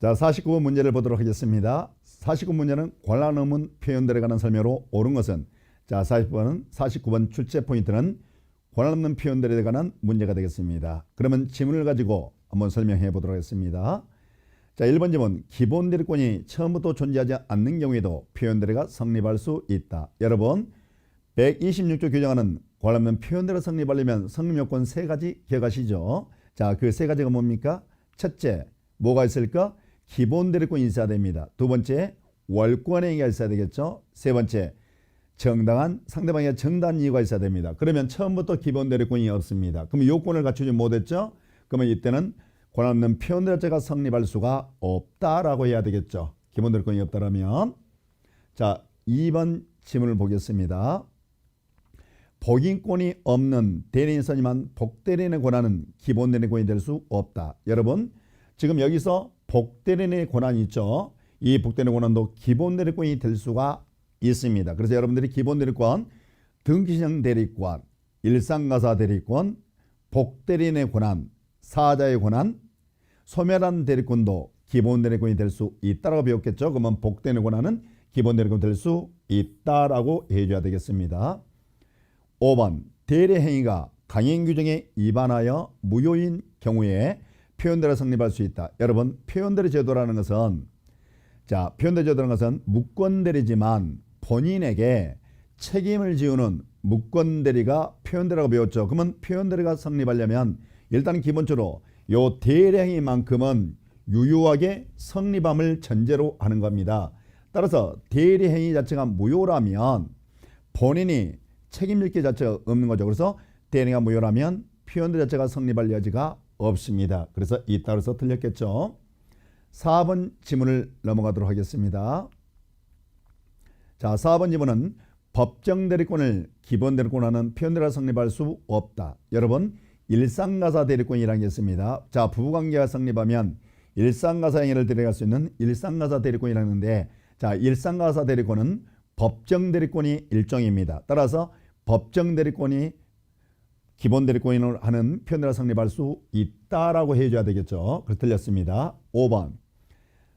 자, 49번 문제를 보도록 하겠습니다. 49번 문제는 관람 의문 표현들에 관한 설명으로 옳은 것은, 자, 49번 출제 포인트는 관람 없는 표현들에 관한 문제가 되겠습니다. 그러면 지문을 가지고 한번 설명해 보도록 하겠습니다. 자, 1번 지문, 기본 대리권이 처음부터 존재하지 않는 경우에도 표현대리가 성립할 수 있다. 여러분, 126조 규정하는 관람 없는 표현대리가 성립하려면 성립 요건 3가지 기억하시죠? 자, 그 3가지가 뭡니까? 첫째, 뭐가 있을까? 기본 대리권이 있어야 됩니다. 두 번째, 월권의 행위가 있어야 되겠죠? 세 번째, 상대방의 정당한 이유가 있어야 됩니다. 그러면 처음부터 기본 대리권이 없습니다. 그럼 요건을 갖추지 못했죠? 그러면 이때는 관람 없는 표현대리 자체가 성립할 수가 없다라고 해야 되겠죠. 기본 대리권이 없다라면. 자, 2번 질문을 보겠습니다. 복인권이 없는 대리인이 선임한 복대리인의 권한은 기본 대리권이 될 수 없다. 여러분, 지금 여기서 복대리인의 권한이 있죠. 이 복대리인의 권한도 기본 대리권이 될 수가 있습니다. 그래서 여러분들이 기본 대리권, 등기신용 대리권, 일상가사 대리권, 복대리인의 권한, 사자의 권한, 소멸한 대리권도 기본 대리권이 될 수 있다라고 배웠겠죠. 그러면 복대리인의 권한은 기본 대리권이 될 수 있다라고 해줘야 되겠습니다. 5번, 대리 행위가 강행 규정에 위반하여 무효인 경우에 표현대리가 성립할 수 있다. 여러분, 표현대리 제도라는 것은, 자, 표현대리 제도라는 것은 무권대리지만 본인에게 책임을 지우는 무권대리가 표현대리라고 배웠죠. 그러면 표현대리가 성립하려면 일단 기본적으로 요 대리 행위만큼은 유효하게 성립함을 전제로 하는 겁니다. 따라서 대리 행위 자체가 무효라면 본인이 책임질 게 자체가 없는 거죠. 그래서 대리 행위가 무효라면 표현대리 자체가 성립할 여지가 없습니다. 그래서 이 따라서 틀렸겠죠. 4번 지문을 넘어가도록 하겠습니다. 자, 4번 지문은 법정 대리권을 기본 대리권하는 표현대리가 성립할 수 없다. 여러분, 일상가사 대리권이라는 게 있습니다. 자, 부부관계가 성립하면 일상가사 행위를 대리할 수 있는 일상가사 대리권이라는 건데, 자, 일상가사 대리권은 법정 대리권이 일종입니다. 따라서 법정 대리권이 기본 대리권을 하는 표현대리가 성립할 수 있다라고 해줘야 되겠죠. 그래서 틀렸습니다. 5번,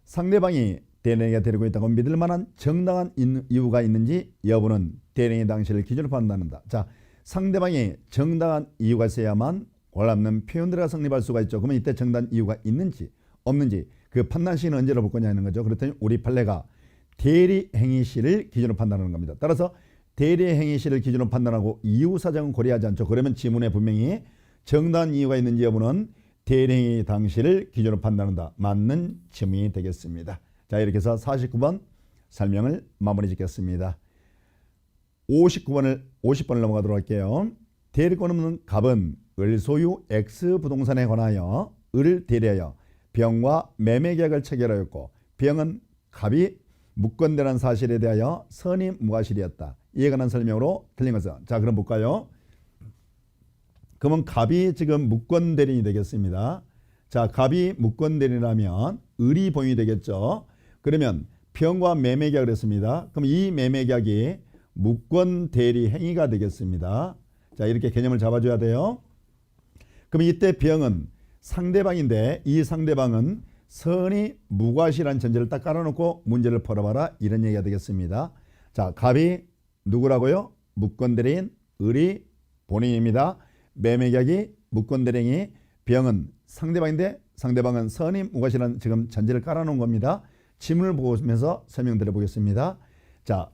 상대방이 대리인에게 데리고 있다고 믿을 만한 정당한 이유가 있는지 여부는 대리인의 당시를 기준으로 판단한다. 자, 상대방이 정당한 이유가 있어야만 관람 없는 표현대리가 성립할 수가 있죠. 그러면 이때 정당한 이유가 있는지 없는지 그 판단시는 언제로 볼 거냐 하는 거죠. 그렇다면 우리 판례가 대리 행위시를 기준으로 판단하는 겁니다. 따라서 대리 행위시를 기준으로 판단하고 이유 사정은 고려하지 않죠. 그러면 지문에 분명히 정당한 이유가 있는지 여부는 대리 행위 당시를 기준으로 판단한다. 맞는 지문이 되겠습니다. 자, 이렇게 해서 49번 설명을 마무리 짓겠습니다. 50번을 넘어가도록 할게요. 대리권 없는 갑은 을 소유 X 부동산에 관하여 을을 대리하여 병과 매매 계약을 체결하였고 병은 갑이 무권대리한 사실에 대하여 선임 무과실이었다. 이에 관한 설명으로 틀린 것은, 자, 그럼 볼까요? 그러면 갑이 지금 무권대리인이 되겠습니다. 자, 갑이 무권대리인이라면 을이 본인이 되겠죠. 그러면 병과 매매 계약을 했습니다. 그럼 이 매매 계약이 무권대리 행위가 되겠습니다. 자, 이렇게 개념을 잡아줘야 돼요. 그럼 이때 병은 상대방인데 이 상대방은 선이 무과실한 전제를 딱 깔아놓고 문제를 풀어봐라, 이런 얘기가 되겠습니다. 자, 갑이 누구라고요? 무권대리인 을이 본인입니다. 매매계약이 무권대리인이, 병은 상대방인데 상대방은 선이 무과실한 지금 전제를 깔아놓은 겁니다. 지문을 보면서 설명드려 보겠습니다. 자,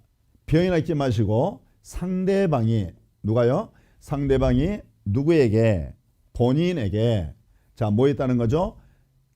병이나 잊지 마시고 상대방이 누가요? 상대방이 누구에게? 본인에게, 자, 뭐 했다는 거죠?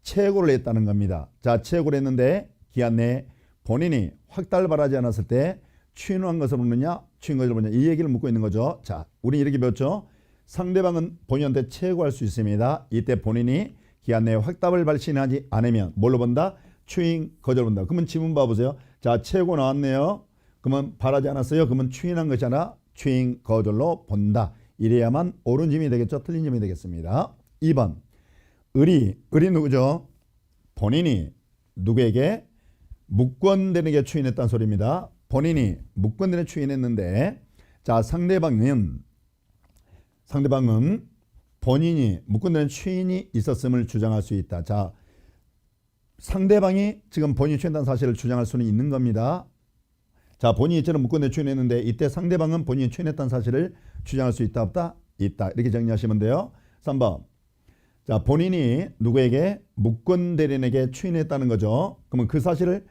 채굴을 했다는 겁니다. 자, 채굴을 했는데 기한 내에 본인이 확답을 바라지 않았을 때 추인한 것을 묻느냐, 추인 것을 묻느냐, 이 얘기를 묻고 있는 거죠. 자, 우리 이렇게 배웠죠. 상대방은 본인한테 채굴할 수 있습니다. 이때 본인이 기한 내에 확답을 발신하지 않으면 뭘로 본다? 추인 거절 본다. 그러면 지문 봐보세요. 자, 채굴 나왔네요. 그러면 바라지 않았어요. 그러면 추인한 것이 아니라 추인 거절로 본다. 이래야만 옳은 지문이 되겠죠. 틀린 지문이 되겠습니다. 2번, 을이 누구죠? 본인이 누구에게? 무권대리인에게 추인했다는 소리입니다. 본인이 무권대리인에 추인했는데, 자, 상대방은 본인이 무권대리인 추인이 있었음을 주장할 수 있다. 자, 상대방이 지금 본인이 추인했다는 사실을 주장할 수는 있는 겁니다. 자, 본인이 이처럼 무권대로 추인했는데 이때 상대방은 본인이 추인했다는 사실을 주장할 수 있다 없다? 있다. 이렇게 정리하시면 돼요. 3번. 자, 본인이 누구에게 무권대리인에게 추인했다는 거죠. 그러면 그 사실을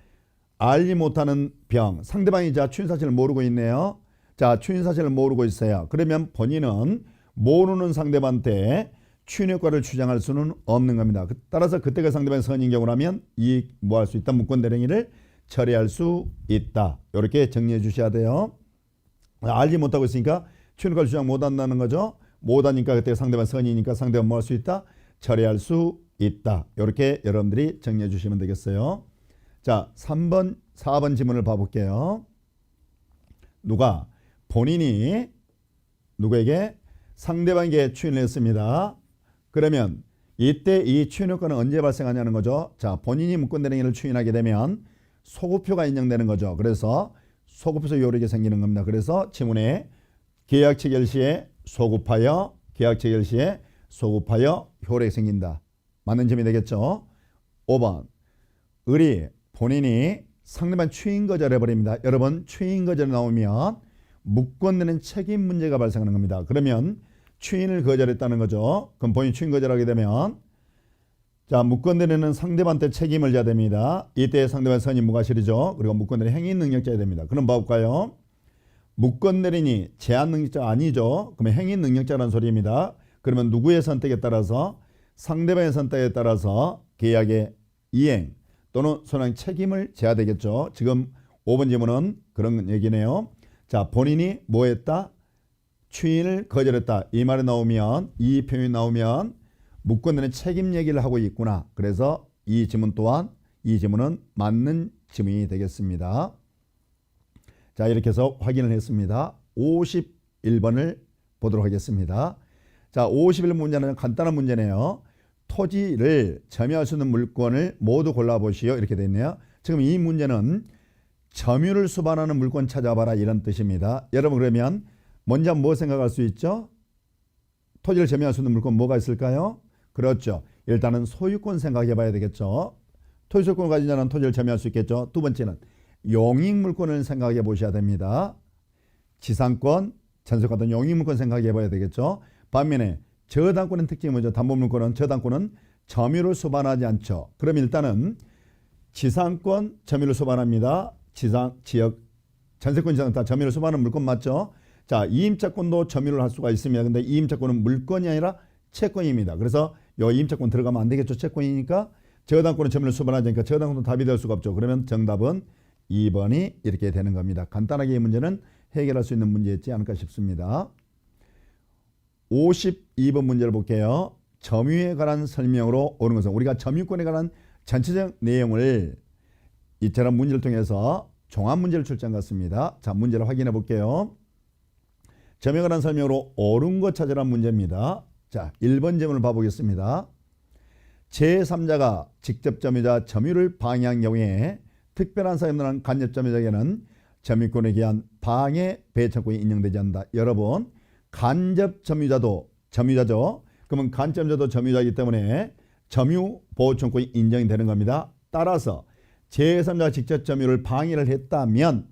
알지 못하는 병, 상대방이 자 추인 사실을 모르고 있네요. 자, 추인 사실을 모르고 있어요. 그러면 본인은 모르는 상대방한테 추인 효과를 주장할 수는 없는 겁니다. 따라서 그때가 상대방이 선인 경우라면 이 뭐 할 수 있다? 무권대리인을 처리할 수 있다. 이렇게 정리해 주셔야 돼요. 알지 못하고 있으니까 추인 효과를 주장 못한다는 거죠. 못하니까 그때 상대방 선이니까 상대방 뭐 할 수 있다? 처리할 수 있다. 이렇게 여러분들이 정리해 주시면 되겠어요. 자, 3번, 4번 지문을 봐볼게요. 누가 본인이 누구에게 상대방에게 추인을 했습니다. 그러면 이때 이 추인 효과는 언제 발생하냐는 거죠. 자, 본인이 무권대리인을 추인하게 되면 소급표가 인정되는 거죠. 그래서 소급해서 요렇게 생기는 겁니다. 그래서 지문에 계약 체결 시에 소급하여 계약 체결 시에 소급하여 효력이 생긴다. 맞는 점이 되겠죠. 5번. 을이 본인이 상대방 추인 거절해 버립니다. 여러분, 추인 거절 나오면 무권되는 책임 문제가 발생하는 겁니다. 그러면 추인을 거절했다는 거죠. 그럼 본인이 추인 거절하게 되면 자, 무권대리인은 상대방한테 책임을 져야 됩니다. 이때 상대방 선임 무과실이죠. 그리고 무권대리인 행위 능력자야 됩니다. 그럼 봐볼까요? 무권대리인이 제한 능력자 아니죠. 그러면 행위 능력자라는 소리입니다. 그러면 누구의 선택에 따라서 상대방의 선택에 따라서 계약의 이행 또는 손행 책임을 져야 되겠죠. 지금 5번 질문은 그런 얘기네요. 자, 본인이 뭐 했다? 추인을 거절했다. 이 말이 나오면, 이 표현이 나오면 무권대리인 책임 얘기를 하고 있구나. 그래서 이 지문 또한 이 지문은 맞는 지문이 되겠습니다. 자, 이렇게 해서 확인을 했습니다. 51번을 보도록 하겠습니다. 자, 51번 문제는 간단한 문제네요. 토지를 점유할 수 있는 물건을 모두 골라보시오. 이렇게 되어 있네요. 지금 이 문제는 점유를 수반하는 물건 찾아봐라 이런 뜻입니다. 여러분 그러면 먼저 뭐 생각할 수 있죠? 토지를 점유할 수 있는 물건 뭐가 있을까요? 그렇죠. 일단은 소유권 생각해 봐야 되겠죠. 토지 소유권을 가진 자는 토지를 점유할 수 있겠죠. 두 번째는 용익물권을 생각해 보셔야 됩니다. 지상권, 전세 같은 용익물권 생각해 봐야 되겠죠. 반면에 저당권의 특징이 뭐죠? 담보물권은 저당권은 점유를 수반하지 않죠. 그럼 일단은 지상권 점유를 수반합니다. 지역 전세권 지상 다 점유를 수반하는 물권 맞죠? 자, 이임차권도 점유를 할 수가 있습니다. 근데 이임차권은 물권이 아니라 채권입니다. 그래서 요 이임차권 들어가면 안 되겠죠. 채권이니까 저당권은 점유를 수반하지 않으니까 저당권도 답이 될 수가 없죠. 그러면 정답은 2번이 이렇게 되는 겁니다. 간단하게 이 문제는 해결할 수 있는 문제였지 않을까 싶습니다. 52번 문제를 볼게요. 점유에 관한 설명으로 옳은 것은 우리가 점유권에 관한 전체적 내용을 이처럼 문제를 통해서 종합 문제를 출제한 것 같습니다. 자, 문제를 확인해 볼게요. 점유에 관한 설명으로 옳은 것 찾으라는 문제입니다. 자, 1번 질문을 봐보겠습니다. 제3자가 직접 점유자 점유를 방해한 경우에 특별한 사유로 한 간접 점유자에게는 점유권에 의한 방해 배청권이 인정되지 않는다. 여러분, 간접 점유자도 점유자죠. 그러면 간접 점유자도 점유자이기 때문에 점유 보호청권이 인정이 되는 겁니다. 따라서 제3자가 직접 점유를 방해했다면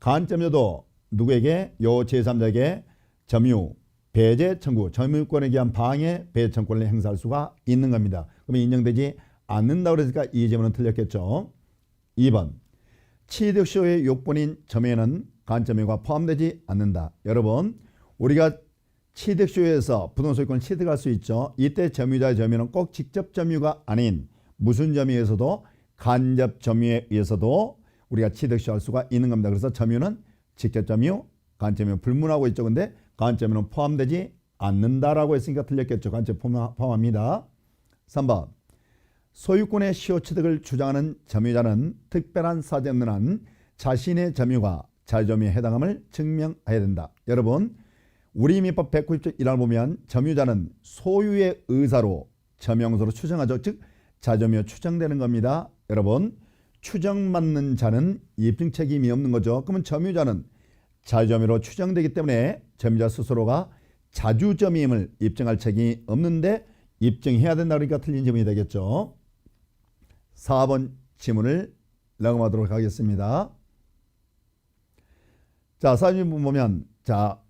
간접 점유자도 누구에게? 요 제3자에게 점유 배제 청구, 점유권에 의한 방해 배제 청구권을 행사할 수가 있는 겁니다. 그러면 인정되지 않는다고 그랬으니까 이 질문은 틀렸겠죠. 2번, 취득시효의 요건인 점유에는 간점유가 포함되지 않는다. 여러분, 우리가 취득시효에서 부동산 소유권을 취득할 수 있죠. 이때 점유자의 점유는 꼭 직접 점유가 아닌 무슨 점유에서도 간접 점유에 의해서도 우리가 취득시효할 수가 있는 겁니다. 그래서 점유는 직접 점유, 간접 점유 불문하고 있죠. 근데 간접 점유는 포함되지 않는다라고 했으니까 틀렸겠죠. 간접 포함합니다. 3번, 소유권의 시효 취득을 주장하는 점유자는 특별한 사정이 없는 한 자신의 점유가 자유점유에 해당함을 증명해야 된다. 여러분, 우리 민법 190조 1항을 보면 점유자는 소유의 의사로 점유용서로 추정하죠. 즉 자유점유가 추정되는 겁니다. 여러분, 추정받는 자는 입증 책임이 없는 거죠. 그러면 점유자는 자유점유로 추정되기 때문에 점유자 스스로가 자주점유임을 입증할 책임이 없는데 입증해야 된다. 그러니까 틀린 점이 되겠죠. 4번 지문을 넘어가도록 하겠습니다. 자, 4번 보면 자,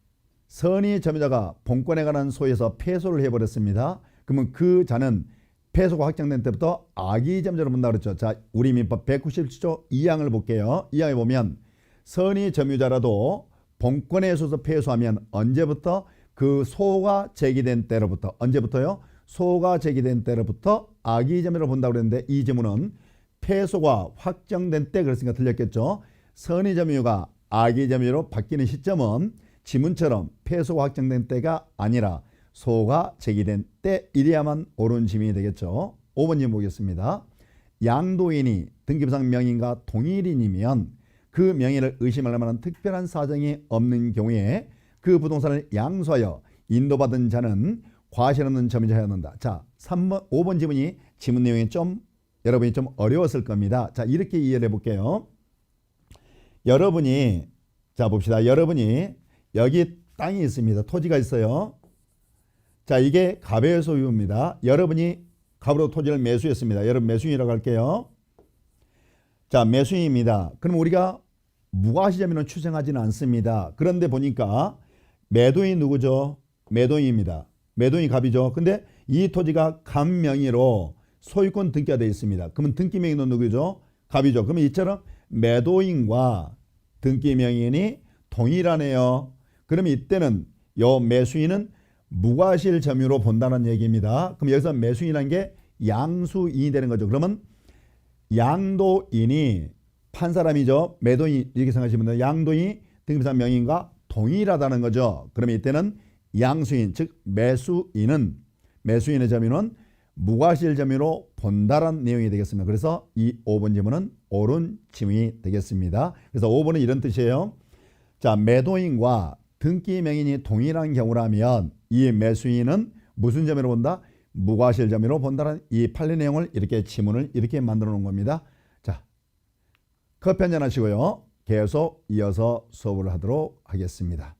선의 점유자가 본권에 관한 소에서 패소를 해버렸습니다. 그러면 그 자는 패소가 확정된 때부터 악의 점유자로 본다 그랬죠. 자, 우리 민법 197조 2항을 볼게요. 2항에 보면 선의 점유자라도 본권에 있어서 패소하면 언제부터 그 소가 제기된 때로부터 언제부터요? 소가 제기된 때로부터 악의 점유로 본다고 그랬는데 이 지문은 패소가 확정된 때 그랬으니까 틀렸겠죠. 선의 점유가 악의 점유로 바뀌는 시점은 지문처럼 패소가 확정된 때가 아니라 소가 제기된 때 이래야만 옳은 지문이 되겠죠. 5번 지문 보겠습니다. 양도인이 등기부상 명의인과 동일인이면 그 명의를 의심할 만한 특별한 사정이 없는 경우에 그 부동산을 양수하여 인도받은 자는 과실 없는 점유자였는다. 자, 5번 지문이 지문 내용이 여러분이 좀 어려웠을 겁니다. 자, 이렇게 이해를 해볼게요. 여러분이 자 봅시다. 여러분이 여기 땅이 있습니다. 토지가 있어요. 자, 이게 갑의 소유입니다. 여러분이 갑으로 토지를 매수했습니다. 여러분 매수인이라고 할게요. 자, 매수인입니다. 그럼 우리가 무과시점유는 추정하지는 않습니다. 그런데 보니까 매도인 누구죠? 매도인입니다. 매도인이 갑이죠. 근데 이 토지가 갑 명의로 소유권 등기가 되어 있습니다. 그러면 등기 명의는 누구죠? 갑이죠. 그러면 이처럼 매도인과 등기 명의인이 동일하네요. 그러면 이때는 요 매수인은 무과실 점유로 본다는 얘기입니다. 그럼 여기서 매수인이라는 게 양수인이 되는 거죠. 그러면 양도인이 판 사람이죠. 매도인 이렇게 생각하시면 돼요. 양도인이 등기부상 명의인과 동일하다는 거죠. 그러면 이때는 양수인 즉 매수인의 점유는 무과실 점유로 본다라는 내용이 되겠습니다. 그래서 이 5번 지문은 옳은 지문이 되겠습니다. 그래서 5번은 이런 뜻이에요. 자, 매도인과 등기 명인이 동일한 경우라면 이 매수인은 무슨 점유로 본다? 무과실 점유로 본다는 이 판례 내용을 이렇게 지문을 이렇게 만들어 놓은 겁니다. 자, 커피 한잔 하시고요. 계속 이어서 수업을 하도록 하겠습니다.